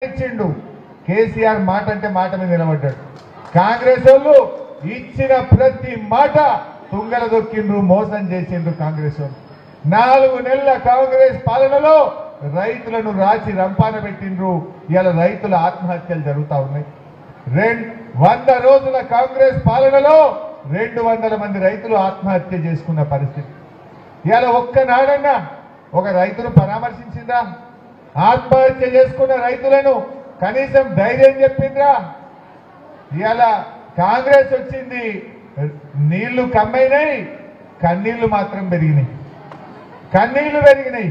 ఇచ్చిండు కేసీఆర్ మాట అంటే మాట మీద నిలబడ్డాడు. కాంగ్రెస్ వాళ్ళు ఇచ్చిన ప్రతి మాట తుంగల దొక్కిండ్రు, మోసం చేసిండ్రు. కాంగ్రెస్ వాళ్ళు 4 నెలల కాంగ్రెస్ పాలనలో రైతులను రాచి రంపాన పెట్టిండ్రు. ఇవాళ రైతుల ఆత్మహత్యలు జరుగుతూ ఉన్నాయి. 100 రోజుల కాంగ్రెస్ పాలనలో 200 మంది రైతులు ఆత్మహత్య చేసుకున్న పరిస్థితి. ఇవాళ ఒక్కనాడన్నా ఒక రైతును పరామర్శించిందా? ఆత్మహత్య చేసుకున్న రైతులను కనీసం ధైర్యం చెప్పిండ్రా? ఇవాళ కాంగ్రెస్ వచ్చింది, నీళ్లు కమ్మైనాయి, కన్నీళ్లు మాత్రం పెరిగినాయి. కన్నీళ్లు పెరిగినాయి.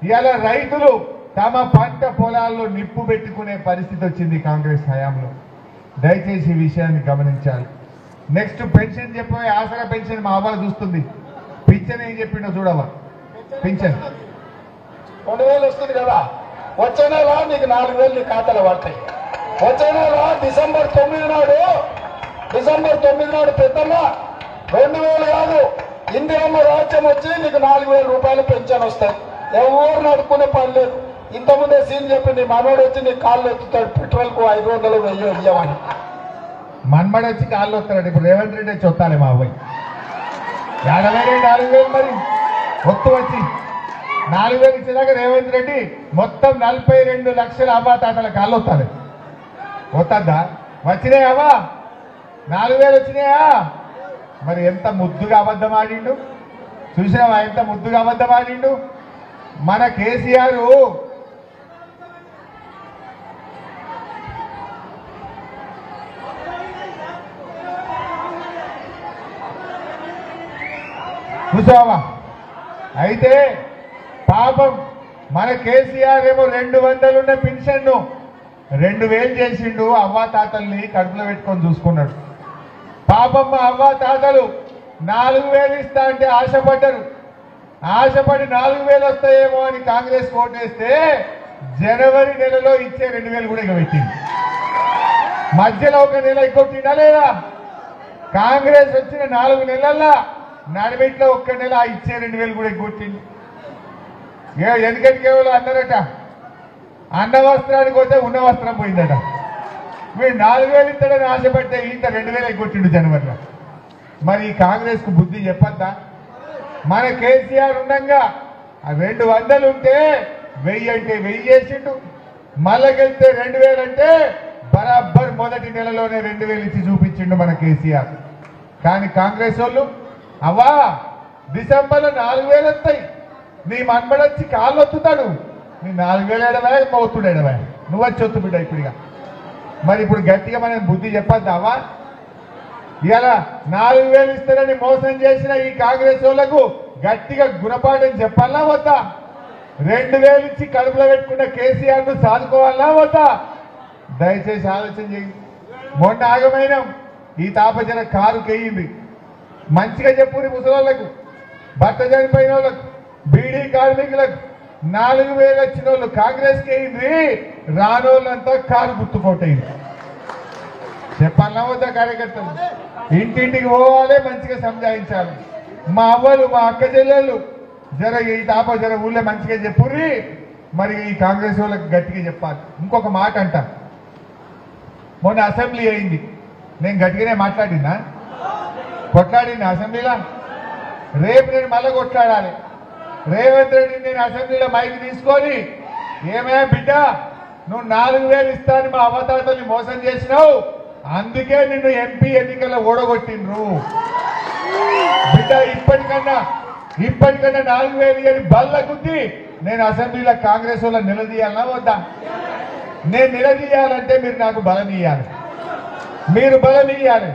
ఇవాళ రైతులు తమ పంట పొలాల్లో నిప్పు పెట్టుకునే పరిస్థితి వచ్చింది కాంగ్రెస్ హయాంలో. దయచేసి ఈ విషయాన్ని గమనించాలి. నెక్స్ట్ పెన్షన్ చెప్పే ఆసరా పెన్షన్ మా అవ్వ చూస్తుంది. పింఛన్ ఏం చెప్పిండో చూడవా? పింఛన్ 2000 వస్తుంది కదా, వచ్చే నెల నీకు 4000 నీ ఖాతాలో పడతాయి. వచ్చే నెల డిసెంబర్ 9 నాడు పెద్దమ్మ 2000 కాదు, ఇందిరమ్మ రాజ్యం వచ్చి నీకు 4000 రూపాయలు పెన్షన్ వస్తాయి. ఎవరు నడుపుకునే పని లేదు. ఇంతకుముందే సీన్ చెప్పింది, మనోడు వచ్చి నీ కాళ్ళు ఎత్తుతాడు, పెట్రోల్ కు 500 1000 ఇవ్వమని. మన్మడు వచ్చి కాళ్ళు వస్తాడు. ఇప్పుడు రేవంత్ రెడ్డి వచ్చి వస్తాలే మా అబ్బాయి 4000 మరి ఒత్తు వచ్చి 4000 ఇచ్చేదాకా రేవంత్ రెడ్డి మొత్తం 42 లక్షల అవ్వాతాతల కాళ్ళు వస్తాడు. వస్తుందా? వచ్చినాయవా? 4000 వచ్చినాయా? మరి ఎంత ముద్దుగా అబద్ధం ఆడిండు చూసినావా? ఎంత ముద్దుగా అబద్ధం ఆడిండు మన కేసీఆర్. చూసావా? అయితే పాపం మన కేసీఆర్ ఏమో 200 ఉన్న పెన్షన్ను 2000 చేసిండు. అవ్వా తాతల్ని కడుపులో పెట్టుకొని చూసుకున్నాడు. పాపం మా అవ్వా తాతలు 4000 ఇస్తా అంటే ఆశపడ్డారు. ఆశపడి 4000 వస్తాయేమో అని కాంగ్రెస్ ఓటేస్తే జనవరి నెలలో ఇచ్చే 2000 కూడా ఎగబెట్టింది. మధ్యలో ఒక నెల ఎగ్గొట్టిందా లేదా? కాంగ్రెస్ వచ్చిన 4 నెలల్లో నడిమిట్లో ఒక్క నెల ఇచ్చే 2000 కూడా ఎగ్గొట్టింది. ఎందుకంటే కేవలం అన్నారట, అన్న వస్త్రానికి పోతే ఉన్న వస్త్రం పోయిందట. మీరు 4000 ఇస్తాడని ఆశపడితే ఇంత 2000 ఎగ్గొట్టిండు జనవరిలో. మరి ఈ కాంగ్రెస్ కు బుద్ధి చెప్పద్దా? మన కేసీఆర్ ఉండగా 200 ఉంటే 1000 అంటే 1000 చేసిండు. మళ్ళకెళ్తే 2000 అంటే బరాబర్ మొదటి నెలలోనే 2000 ఇచ్చి చూపించిండు మన కేసీఆర్. కానీ కాంగ్రెస్ వాళ్ళు అవ్వా డిసెంబర్లో 4000 వస్తాయి, నీ మన్మడొచ్చి కాళ్ళు వత్తుతాడు, నీ 4000 ఎడవా మౌతుడు ఎడవా, నువ్వు వచ్చి వత్తు బిడ్డ ఇప్పుడుగా. మరి ఇప్పుడు గట్టిగా మనం బుద్ధి చెప్పద్దావా? ఇలా 4000 ఇస్తారని మోసం చేసిన ఈ కాంగ్రెస్ వాళ్ళకు గట్టిగా గుణపాఠం చెప్పాలా వద్దా? 2000 ఇచ్చి కడుపులో పెట్టుకున్న కేసీఆర్ ను సాదుకోవాలా వద్దా? దయచేసి ఆలోచన చేయండి. మొన్న ఆగమైన ఈ తాపజన కారు కెయ్యింది. మంచిగా చెప్పుని ముసలోళ్లకు, భర్త చనిపోయిన వాళ్ళకు, బీడీ కార్మికులకు 4000 వచ్చిన వాళ్ళు కాంగ్రెస్కి అయింది. రానోళ్ళంతా కారు గుర్తుకోటైంది. చెప్పాలా వద్దా? కార్యకర్తలు ఇంటింటికి పోవాలి, మంచిగా సంజాయించాలి. మా అవ్వలు మా అక్క చెల్లెళ్ళు జర ఈ తాప జర ఊళ్ళో మంచిగా చెప్పుర్రి. మరి ఈ కాంగ్రెస్ వాళ్ళకి గట్టిగా చెప్పాలి. ఇంకొక మాట అంట, మొన్న అసెంబ్లీ అయింది, నేను గట్టిగానే మాట్లాడినా, కొట్లాడిన అసెంబ్లీలో. రేపు నేను మళ్ళీ కొట్లాడాలి. రేవంత్ రెడ్డి నేను అసెంబ్లీలో మైక్ తీసుకొని, ఏమయ్యా బిడ్డ నువ్వు 4000 ఇస్తాను మా అవతాతల్ని మోసం చేసినావు, అందుకే నిన్ను ఎంపీ ఎన్నికల్లో ఓడగొట్టిండ్రు బిడ్డ. ఇప్పటికన్నా 4000 అని బల్ల గుద్ది నేను అసెంబ్లీలో కాంగ్రెస్ వాళ్ళ నిలదీయాలన్నా వద్దా? నేను నిలదీయాలంటే మీరు నాకు బలం ఇయ్యాలి, మీరు బలం ఇయ్యాలి.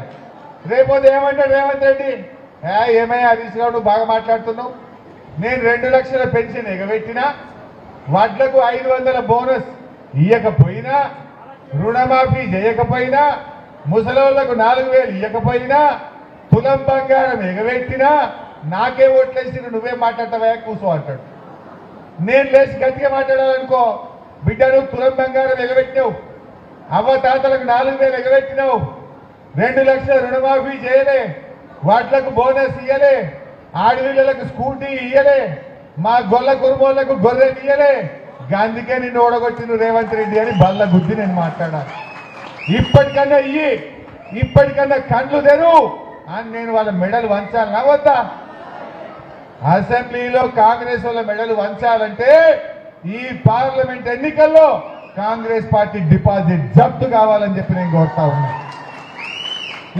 రేపోతే ఏమంటాడు రేవంత్ రెడ్డి, ఏమయ్యా హరీష్ రావు బాగా మాట్లాడుతున్నావు, నేను 2 లక్షల పెన్షన్ ఎగబెట్టినా, వడ్లకు 500 బోనస్ ఇయ్యకపోయినా, రుణమాఫీ చేయకపోయినా, ముసలోళ్లకు 4000 ఇయ్యకపోయినా, తులం బంగారం ఎగబెట్టినా, నాకే ఓట్లేసి నువ్వే మాట్లాడతావా కూర్చో అంటాడు. నేను లేచి గట్టిగా మాట్లాడాలనుకో, బిడ్డ నువ్వు తులం బంగారం ఎగబెట్టినావు, అవ్వ తాతలకు 4000 ఎగబెట్టినావు, 2 లక్షల రుణమాఫీ చేయలే, వాట్లకు బోనస్ ఇయ్యలే, ఆడపిల్లలకు స్కూటీ ఇయ్యలే, మా గొల్ల కురుమోళ్లకు గొర్రె ఇయ్యలే, అందుకే నిన్ను ఓడగొట్టిండు రేవంత్ రెడ్డి అని బల్ల గుద్ది నేను మాట్లాడాను. ఇప్పటికన్నా ఇప్పటికన్నా కళ్ళు తెరు అని నేను వాళ్ళ మెడలు వంచాలనా వద్దా? అసెంబ్లీలో కాంగ్రెస్ వాళ్ళ మెడలు వంచాలంటే ఈ పార్లమెంట్ ఎన్నికల్లో కాంగ్రెస్ పార్టీ డిపాజిట్ జప్తు కావాలని చెప్పి నేను కోరుతా ఉన్నా.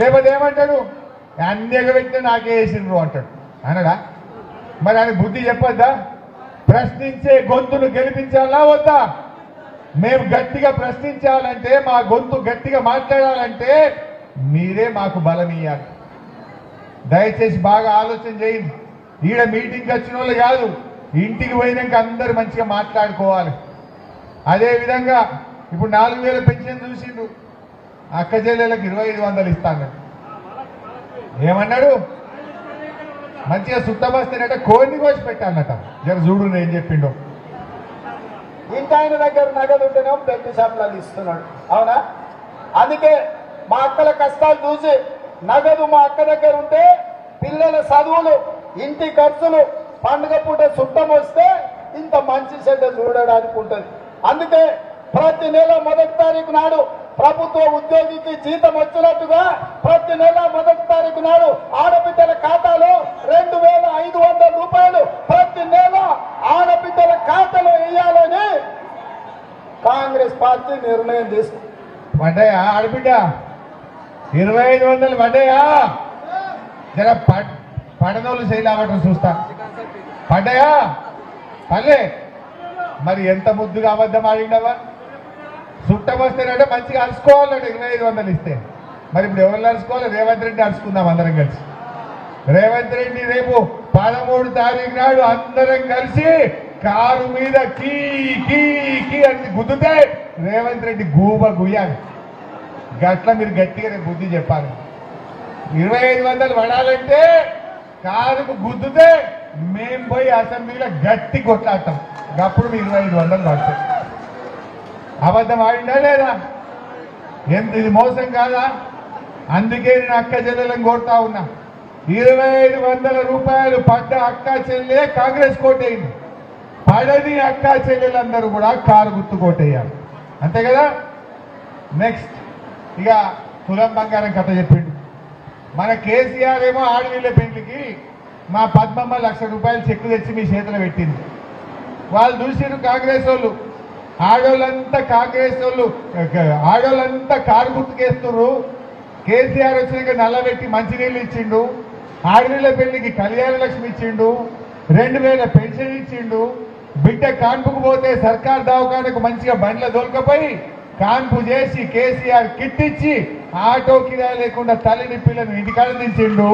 లేకపోతే ఏమంటాడు, అన్ని ఎగబెట్టిన నాకే వేసిండ్రు అంటాడు. అనడా? మరి ఆయన బుద్ధి చెప్పొద్దా? ప్రశ్నించే గొంతును గెలిపించాలా వద్దా? మేము గట్టిగా ప్రశ్నించాలంటే, మా గొంతు గట్టిగా మాట్లాడాలంటే మీరే మాకు బలం ఇయ్యాలి. దయచేసి బాగా ఆలోచన చేయండి. ఈడ మీటింగ్కి వచ్చిన వాళ్ళు కాదు, ఇంటికి పోయినాక అందరు మంచిగా మాట్లాడుకోవాలి. అదేవిధంగా ఇప్పుడు 4000 పెన్షన్ చూసిండు, అక్క చెల్లెలకు 2500 ఇస్తాను. ఏమన్నాడు? మంచిగా సుట్టబస్తేనట కోడిని కోసి పెట్టానట. జర చూడు ఏం చెప్పిండు. ఇంత ఆయన దగ్గర నగదు ఉంటేనే బెల్ట్ షాప్లలో ఇస్తున్నాడు. అవునా? అందుకే మా అక్కల కష్టాలు చూసి నగదు మా అక్క దగ్గర ఉంటే పిల్లల చదువులు, ఇంటి ఖర్చులు, పండుగ పూట చుట్టం వస్తే ఇంత మంచి చెడ్డ చూడడానికి ఉంటుంది. అందుకే ప్రతి నెల 1వ తారీఖు నాడు ప్రభుత్వ ఉద్యోగికి జీతం వచ్చినట్టుగా ప్రతి నెల 1వ తారీఖు నాడు ఆడబిడ్డల ఖాతాలో 2500 రూపాయలు ప్రతి నెల ఆడబిడ్డల ఖాతాలో వేయాలని కాంగ్రెస్ పార్టీ నిర్ణయం తీసుకుంది. పడ్డాయా ఆడబిడ్డ? 2500 పడ్డాయా? జర పడనోళ్ళు చేయలేవటం చూస్తా. పడ్డాయా? పల్లె మరి ఎంత ముద్దుగా అబద్ధం ఆడిండవా? చుట్టం వస్తేనంటే మంచిగా అరుచుకోవాలంటే 2500 ఇస్తే. మరి ఇప్పుడు ఎవరు అరుచుకోవాలి? రేవంత్ రెడ్డి అరుచుకుందాం అందరం కలిసి. రేవంత్ రెడ్డి రేపు 13వ తారీఖు నాడు అందరం కలిసి కారు మీద కీ కీ కీ అని గుద్దుతే రేవంత్ రెడ్డి గూబ గుయ్యాలి. గట్ల మీరు గట్టిగా రేపు బుద్ధి చెప్పాలి. 2500 పడాలంటే కారుకు గుద్దుతే మేం పోయి అసెంబ్లీలో గట్టి కొట్లాడతాం. అప్పుడు మీ 2500 పడతాయి. అబద్ధం ఆడిందా లేదా? ఎంత ఇది మోసం కాదా? అందుకే నేను అక్క చెల్లెలను కోరుతా ఉన్నా. 2500 రూపాయలు పడ్డ అక్క చెల్లె కాంగ్రెస్ కోటేయండి, పడని అక్క చెల్లెలందరూ కూడా కారు గుర్తు కోటేయాలి. అంతే కదా? నెక్స్ట్ ఇక తులం బంగారం కథ చెప్పిండు. మన కేసీఆర్ ఏమో ఆడవీళ్ళ పెళ్లికి మా పద్మమ్మ 1,00,000 రూపాయలు చెక్కు తెచ్చి మీ చేతిలో పెట్టింది. వాళ్ళు చూసిరు కాంగ్రెస్ వాళ్ళు, ఆడోళ్ళంతా కాంగ్రెస్ వాళ్ళు, ఆడోళ్ళంతా కారు గుర్తుకేస్తున్నారు. కేసీఆర్ వచ్చినాక నల్లబెట్టి మంచినీళ్ళు ఇచ్చిండు, ఆడవీళ్ళ పెళ్లికి కళ్యాణ లక్ష్మి ఇచ్చిండు, 2000 పెన్షన్ ఇచ్చిండు, బిడ్డ కాన్పుకు పోతే సర్కార్ దవాఖానకు మంచిగా బండ్ల దొరకపోయి కాన్పు చేసి కేసీఆర్ కిట్ ఇచ్చి ఆటో కిరాయి లేకుండా తల్లిని పిల్లను ఇంటికాడ దించిండు.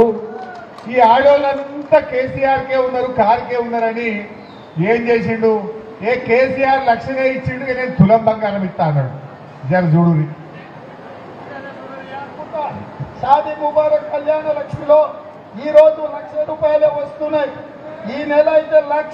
ఈ ఆడోళ్ళంతా కేసీఆర్కే ఉన్నారు, కారుకే ఉన్నారని ఏం చేసిండు? కేసీఆర్ 1,00,000 ఇచ్చిండు, నేను తులం బంగారం ఇస్తా అన్నాడు. జర చూడు. షాదీ ముబారక్ కళ్యాణ లక్ష్మిలో ఈ రోజు 1,00,000 రూపాయలే వస్తున్నాయి. ఈ నెల అయితే 1,00,000